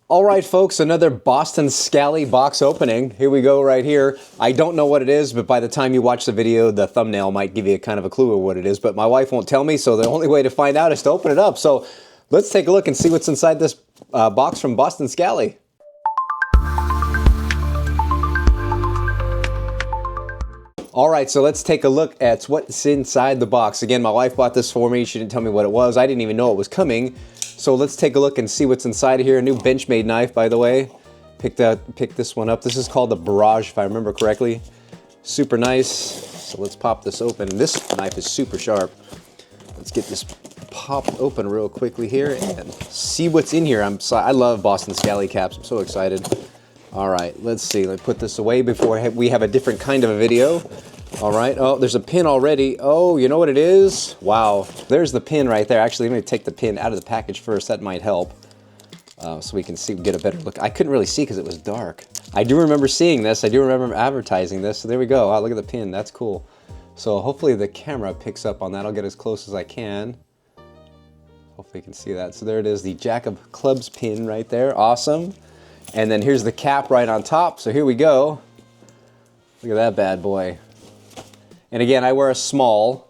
All right, folks, another Boston Scally box opening. Here we go right here. I don't know what it is, but by the time you watch the video, the thumbnail might give you a kind of a clue of what it is, but my wife won't tell me, so the only way to find out is to open it up. So let's take a look and see what's inside this box from Boston Scally. All right, so let's take a look at what's inside the box. Again, my wife bought this for me. She didn't tell me what it was. I didn't even know it was coming. So let's take a look and see what's inside of here. A new Benchmade knife, by the way. Picked this one up. This is called the Barrage, if I remember correctly. Super nice. So let's pop this open. This knife is super sharp. Let's get this popped open real quickly here and see what's in here. I love Boston Scally caps. I'm so excited. All right, let's see. Let me put this away before we have a different kind of a video. All right. Oh, there's a pin already. Oh, you know what it is? Wow. There's the pin right there. Actually, let me take the pin out of the package first. That might help. So we can get a better look. I couldn't really see because it was dark. I do remember seeing this. I do remember advertising this. So there we go. Oh, look at the pin. That's cool. So hopefully the camera picks up on that. I'll get as close as I can. Hopefully you can see that. So there it is, the Jack of Clubs pin right there. Awesome. And then here's the cap right on top. So here we go. Look at that bad boy. And again, I wear a small,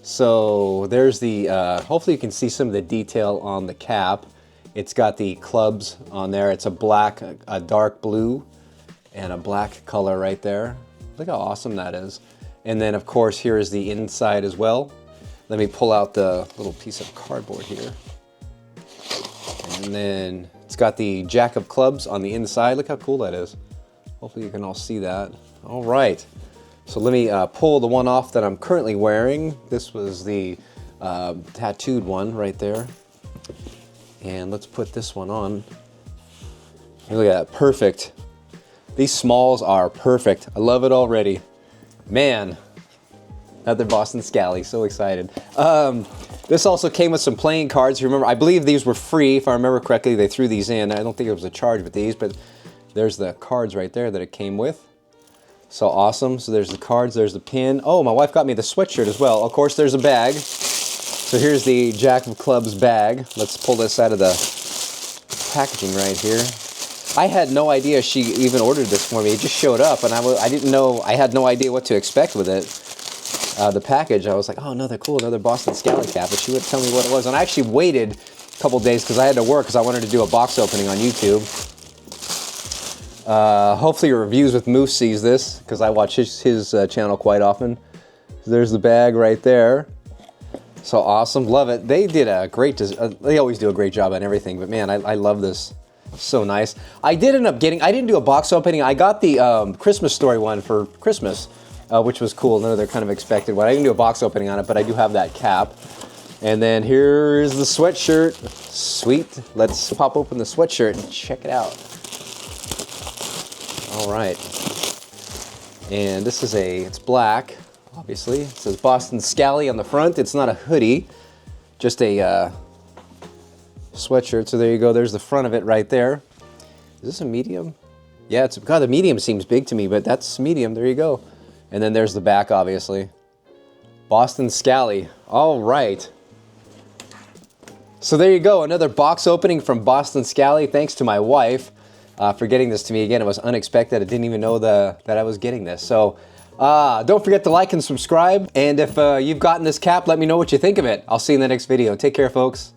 so there's the, hopefully you can see some of the detail on the cap. It's got the clubs on there. It's a black, a dark blue, and a black color right there. Look how awesome that is. And then of course, here is the inside as well. Let me pull out the little piece of cardboard here. And then it's got the Jack of Clubs on the inside. Look how cool that is. Hopefully you can all see that. All right. So let me pull the one off that I'm currently wearing. This was the tattooed one right there. And let's put this one on. Look at that, perfect. These smalls are perfect. I love it already. Man, another Boston Scally, so excited. This also came with some playing cards. Remember, I believe these were free, if I remember correctly. They threw these in. I don't think it was a charge with these, but there's the cards right there that it came with. So awesome. So there's the cards, there's the pin. Oh, my wife got me the sweatshirt as well. Of course, there's a bag. So here's the Jack of Clubs bag. Let's pull this out of the packaging right here. I had no idea she even ordered this for me. It just showed up, and I didn't know, I had no idea what to expect with it. The package, I was like, oh, another Boston Scally cap, but she wouldn't tell me what it was. And I actually waited a couple days because I had to work because I wanted to do a box opening on YouTube. Hopefully Reviews with Moose sees this because I watch his channel quite often. So there's the bag right there. So awesome, love it. They did a great, they always do a great job on everything, but man, I love this. So nice. I did end up getting, I didn't do a box opening. I got the Christmas Story one for Christmas, which was cool. Another kind of expected one. I didn't do a box opening on it, but I do have that cap. And then here is the sweatshirt. Sweet. Let's pop open the sweatshirt and check it out. All right, and this is it's black, obviously. It says Boston Scally on the front. It's not a hoodie, just a sweatshirt. So there you go, there's the front of it right there. Is this a medium? Yeah, God, the medium seems big to me, but that's medium, there you go. And then there's the back, obviously. Boston Scally, all right. So there you go, another box opening from Boston Scally, thanks to my wife. For getting this to me. Again, it was unexpected. I didn't even know that I was getting this. So don't forget to like and subscribe. And if you've gotten this cap, let me know what you think of it. I'll see you in the next video. Take care, folks.